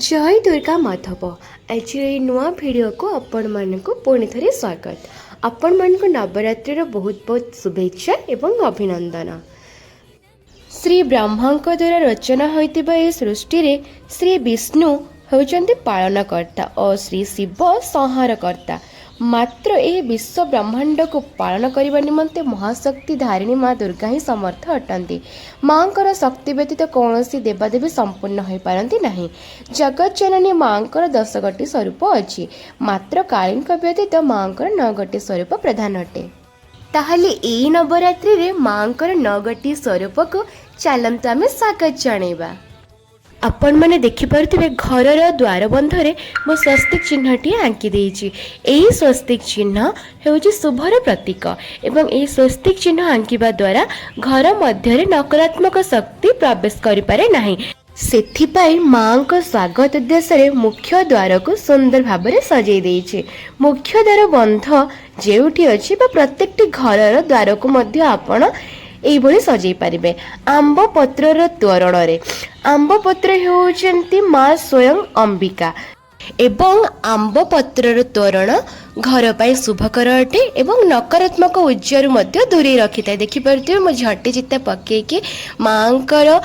जय दुर्गा माधव आज नुआ भिडियो को आपण मानक पुणी थे स्वागत। आपण मानक नवरात्रि बहुत बहुत शुभेच्छा एवं अभिनंदन। श्री ब्रह्मा द्वारा रचना होइतिबा ए सृष्टि रे श्री विष्णु होउचंती पालनकर्ता और श्री शिव संहारकर्ता। मात्र ए विश्व ब्रह्मांड को पालन करने निमंते महाशक्ति धारिणी माँ दुर्गा ही समर्थ अटंती। माँकर शक्ति व्यतीत कौन देवादेवी संपूर्ण हो पारती नहीं। जगत जननी माँकर 10 गोटी स्वरूप अच्छी, मात्र कालीन व्यतीत माँकर 9 गोटी स्वरूप प्रधान अटे। ताहले एई नवरात्रि रे माँकर 9 गोटी स्वरूप को चलंतु आमे स्वागत जणैबा। आपण मैंने देखिपे घर द्वार बंधरे मो स्वस्तिक चिन्हटी आंकी देइछि। एही स्वस्तिक चिन्ह हेउछि शुभर प्रतीक एवं एही स्वस्तिक चिन्ह आंकिबा द्वारा घर मध्य नकारात्मक शक्ति प्रवेश करि पारे नाही। सेथिपाई माँ को स्वागत उद्देश्य मुख्य द्वार को सुंदर भाव में सजाई देइछि। मुख्य द्वार बंध जेउठी अछि बा प्रत्येकटी घर द्वार को मध्य आपण एइभଳି सजाई पारिबे। आंब पत्रर तोरण रे आंब पत्र हेउचंती माँ स्वयं अंबिका एवं आंब पत्रर तोरण घर पाई शुभकर अटे एवं नकारात्मक ऊर्जारू मध्य दूरे रखिଥାଏ। देखि परथिबे मो झटी चित्ता पकेकी माँकर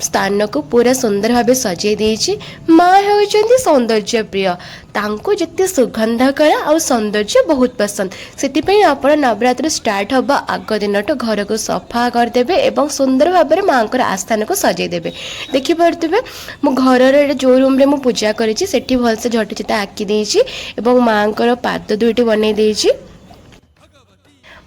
स्थान को पूरा सुंदर भाव सजाई देइछि। माँ हेउचंती सौंदर्य प्रिय, तांको जते सुगंधकर और सौंदर्य बहुत पसंद। सेतिपई आपण नवरात्रि स्टार्ट हबा आग दिनटो घर को सफा कर देबे एवं सुंदर भाव में माँकर आस्थान को सजाई देबे। देखि परथिबे मो घर जो रूम रे मो पूजा करिछि सेठी भलसे झटी चिता आकी देइछि एवं माँकर पाद दुईटी बनै देइछि।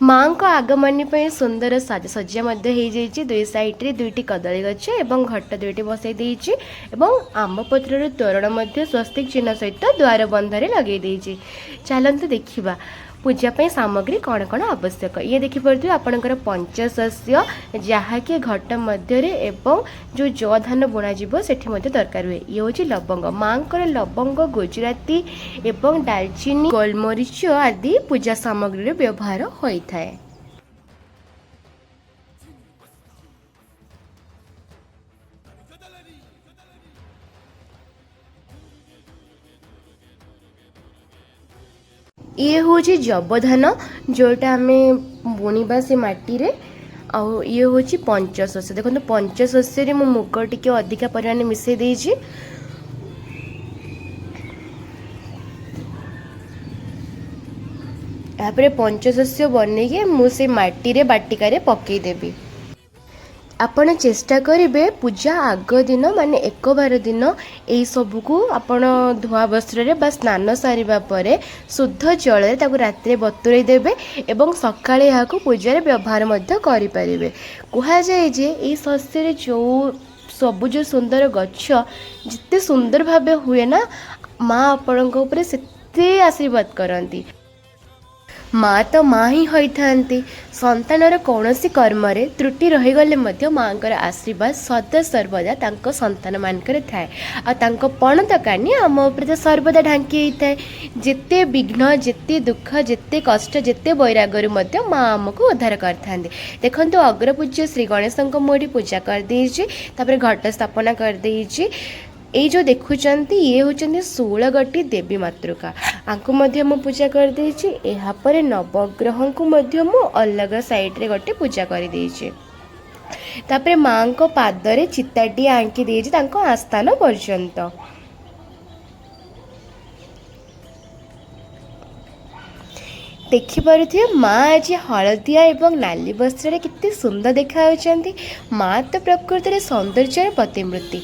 माँ को आगमनी पर सुंदर साजसज्जा दुई साइड रे दुईटी कदली गछ एवं घट दुईटी बसई देइछि एवं आंब पत्रर तोरण मध्य स्वस्तिक चिन्ह सहित द्वार बंधरे लगे देइछि। चलंतु देखिबा पूजा पे सामग्री कौन कौन आवश्यक। ये देखि परथि आपनकर पंचशस्य जहाँकि घट मध्य एवं जो जौ धान बुणा जीव सेठी मध्य दरकार हुए। ये होछि लवंग। माँकर लवंग गुजराती एवं दालचीनी गोलमरीच आदि पूजा सामग्री रे व्यवहार होइथाय। ये हूँ जबधान जोटा आम बुणवा से माटी रे आउ ये हूँ पंचशस्य। देखो पंचशस्य मु मुग टिके अधिका परिमाण मिसई देइछि। यापर पंचशस्य बनैके मुझे माटी रे बाटिका रे पकई देबी। आपण चेष्टा करेंगे पूजा आग दिन माने 1 बार दिन यही सबको आपण धुआ वस्त्र बा स्नान सारिबा परे शुद्ध जल राति बतुरई देबे एवं सकाळे यहाँ पूजा व्यवहार मध्य करि परिबे। कहा जाए जे ए शस्य जो सबुज सुंदर गच्छ जिते सुंदर भावे हुए ना माँ आपण उपरे सेते आशीर्वाद करती। माँ तो माँ ही होइथांती। संतानर कौनसी कर्म रे त्रुटि रहीगले मध्य माँकर आशीर्वाद सदा सर्वदा तांको संतान मानकर थाए आ तांको पणतकानी आम उपर सर्वदा ढांकी होइथाए। जेते विघ्न जेते दुख जेते कष्ट जेते वैरागरु मध्य माँ आमको उद्धार करथांती। देखंतु अग्रपूज्य श्री गणेशंको मोडी पूजा कर देइछि, तापर घट स्थापना कर देइछि। ये जो देखुचंती ये होचंती 16 गोटी देवी मातृका आंकु मध्य मु पूजा कर देइछि। एहा परे नवग्रह को मध्य मु अलग साइड रे गोटे पूजा कर देइछि। तापर माँ को पादरे चिताटी आंकी देइछि तांको आस्थान पर्यंत। देखिपे माँ आज हलदिया एवं नाली वस्त्र कितने सुंदर देखा। माँ तो प्रकृति सौंदर्य प्रतिमूर्ति,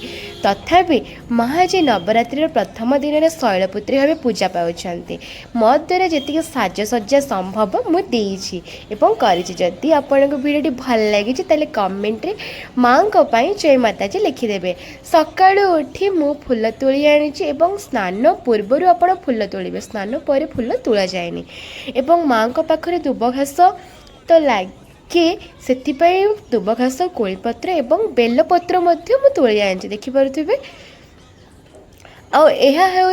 तथापि माँ आज नवरात्रि प्रथम दिन में शैलपुत्री भाव पूजा पाउछंती। मो द्वारा जी साजसज्जा संभव मुझे जदि आपण भिडियो भल लगी तेल कमेंट रे माँ को जय माताजी लिखिदेवे। सकाळु उठी मु फूल तोली आनी स्नान पूर्वर आपण फूल तोलिबे, स्नान पर फूल तोला जाएनी एवं माँ को पाखरे दुब घास तो लगे से दुब घास कोलीपत्र एवं बेलपत्र तोली आनी। देखिपे आ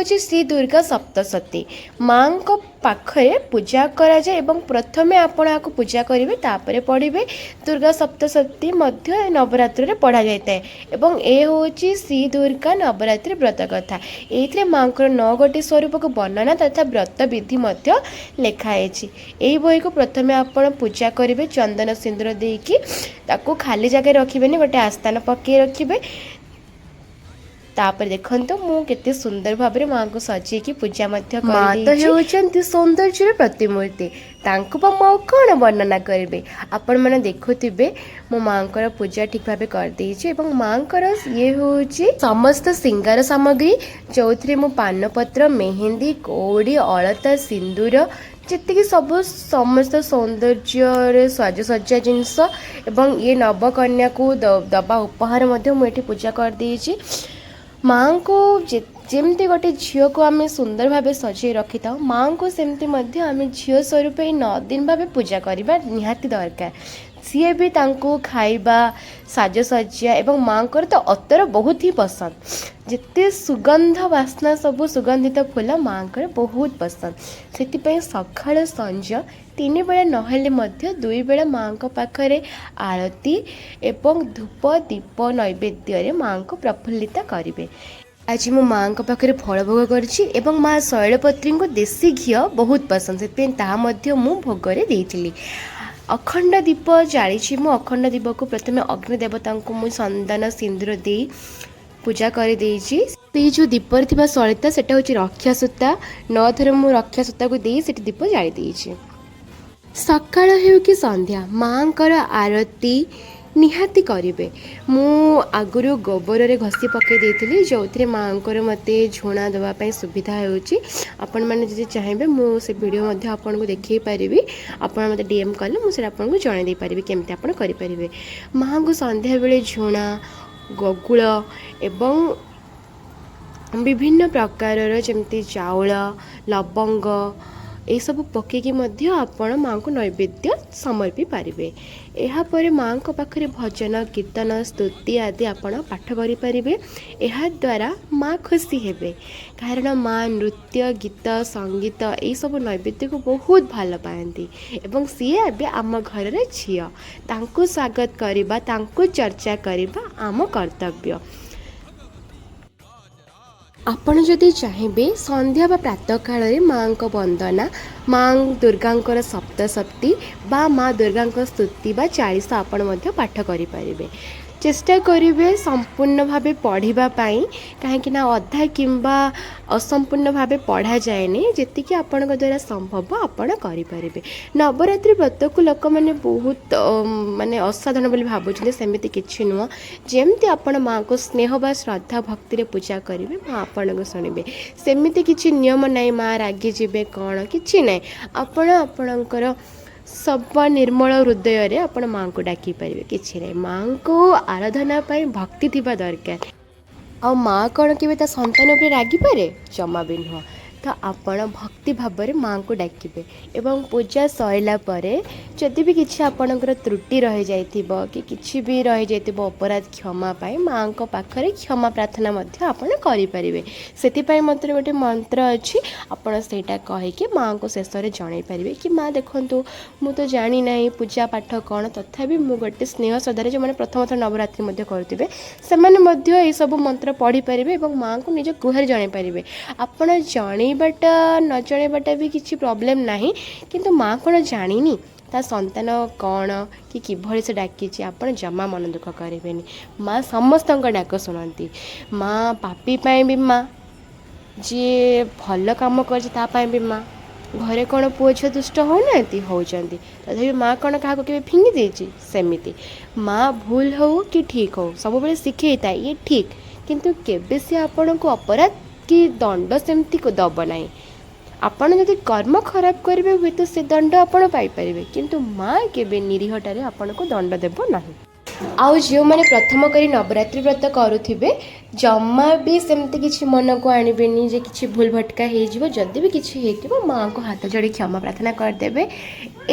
श्री दुर्गा सप्तशती माँ को पाखरे पूजा कराए एवं प्रथमे आपण आपको पूजा करेंगे तापर पढ़े दुर्गा सप्तशती मध्य नवरात्रि में पढ़ा जाए एवं ए हूँ श्री दुर्गा नवरात्रि व्रत कथा ये माँ को 9 गोटी स्वरूप को वर्णना तथा व्रत विधि लिखाई यही बही को प्रथमे आपण पूजा करेंगे चंदन सिंदूर देकी ताको खाली जगह रखिबेनी गोटे आस्थान पकई रखिबे तापर देखंतु मु केते सुंदर भाव में माँ को सजेकी पूजा मध्य माँ तो हेउचंती सौंदर्य प्रतिमूर्ति तांको पा मो कौन वर्णना करेंगे आपण मैंने देखुथिबे मो माँ को पूजा ठीक भाव कर देछि एवं माँ को ये होची समस्त सिंगार सामग्री जो थे मो पानपत्र मेहंदी कौड़ी अलता सिंदूर जी सब समस्त सौंदर्य साजसज्जा जिनस एवं ये नवकन्या को दबा उपहार मुझे पूजा कर देछि माँ को जमती गोटे झील को आम सुंदर भाव सजे रखी था माँ को सेमती आम झील स्वरूप 9 दिन भाव पूजा करवा निहाती दरकार सी भी तांको खाइबा साजसज्जा एवं माँ को तो अतर बहुत ही पसंद जिते सुगंध वासना सब सुगंधित फूल माँ को बहुत पसंद से सकाळ संज 3 बेला नहेले 2 बेला माँ को पाखरे आरती एवं धूप दीप नैवेद्य माँ को प्रफुल्लित करेंगे आज मो माँ को पाखरे फल भोग कर माँ शैलपत्री को देसी घी बहुत पसंद से मु भोगरे देइथिली अखंड दीप जाली मु अखंड दीप को प्रथम अग्निदेवता को मु चंदन सिंदूर दे पूजा कर जो दीप थी सलिता से रक्षा सूता 9 थर मु रक्षा सूता को दे दीप जाली देइछि सकाळ हेउ कि संध्या माँ को आरती निहाती करेंगे मु आगुरी गोबर रे घसी पकई देती जो थे माँ को मत झुणा देवाई सुविधा होपण मैंने जी चाहिए मुझे वीडियो आपन को देखी पारि आपड़ मत डीएम कले मुझे आपन को जन दे पारि केमती आप करें माँ को संध्या बेले झुणा गगुल एवं विभिन्न प्रकार जमती चाउल लवंग ये सब पकईकी आपण माँ को नैवेद्य समर्पी पारे यापर माँ को पाखरे भजन कीर्तन स्तुति आदि आपण पाठ करें यह द्वारा माँ खुशी हेबे कारण माँ नृत्य गीत संगीत ये सब नैवेद्य को बहुत भल पाती एवं सी ए आम घर झी तांको स्वागत करवा तांको चर्चा करवा आम कर्तव्य आपण जदि चाहिए संध्या बा प्रातः काल माँ को वंदना माँ दुर्गा सप्तशती बा माँ दुर्गा स्तुति बा 40 आपण पाठ करें चेष्टा करेंगे संपूर्ण भाव पढ़ाई कहीं अधा किंबा असंपूर्ण भाव पढ़ा जाए जी आपण द्वारा संभव आपण करें नवरात्रि व्रत को लोक मैंने बहुत माने असाधारण बोली भावुं सेमती किसी नुह जमती आपण माँ को स्नेह बा श्रद्धा भक्ति पूजा करेंगे माँ आपण को शुणे सेमती किसी नियम ना माँ रागी जीवे कौन कि ना आपणकर सब निर्मल हृदय रे आपण माँ को डाकी पारे कि माँ को आराधना पाई भक्ति थिबा दरकार आ माँ कौन के संतान उपर रागी पारे जमा भी नुह तो आपण भक्ति भाव में माँ को डाकिबे एवं पूजा सैला परे जदि भी किसी आपणकर त्रुटि रही जाइथिबो कि किछि भी रही जाइथिबो अपराध क्षमा पाई माँ को पाखरे क्षमा प्रार्थना मध्य आपण करि परिबे सेति पई मते गोटे मंत्र अछि आपण सेटा कहि कि माँ को शेष रे जणाई परिबे कि माँ देखंतु मु तो जानी नाही पूजा पाठ कौन तथापि मु गोटे स्नेह श्रद्धा जो मैंने प्रथम थर नवरात्रि मध्य करुथिबे सेमाने मध्य ए सब मंत्र पढ़ी परिबे एवं माँ को निज गुहार जणाई परिबे आपण जणी बाटा न जणेबाटा भी किसी प्रॉब्लम नहीं किंतु माँ कौन जानी ता संतान कौन कि किभली से डाकी आप जमा मन दुख करें माँ समस्त डाक शुणती माँ पापी पाए भी माँ जी भल कम कर भी माँ घरे कौन पुओ झील दुष्ट होना होती तथापि माँ कौन क्या फिंगी देती सेमती माँ भूल हो कि ठीक हो सब बेले शिखे था ये ठीक किंतु केबे से आपण को अपराध कि दंड सेमती को दब ना आपण जदि कर्म खराब करेंगे हुए तो से दंड आपण पाइपर किंतु माँ केबे निरीहटारे आपण को दंड देव ना आउ जो मैंने प्रथम करी नवरात्रि व्रत करुथिबे जमा भी सेमती किछि मन को आनिबेनी जे किछि भूल भटका हो जदि भी किछि हेतिबो माँ को हाथ जोड़ी क्षमा प्रार्थना करदेबे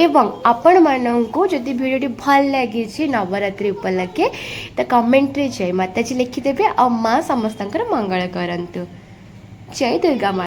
एवं आपण मानंको जदि वीडियो भल लगी नवरात्रि उपलक्षे तो कमेंट रे जय माताजी लिखिदेबे और माँ समस्तंकर मंगल करंतु जय दुर्गा माँ।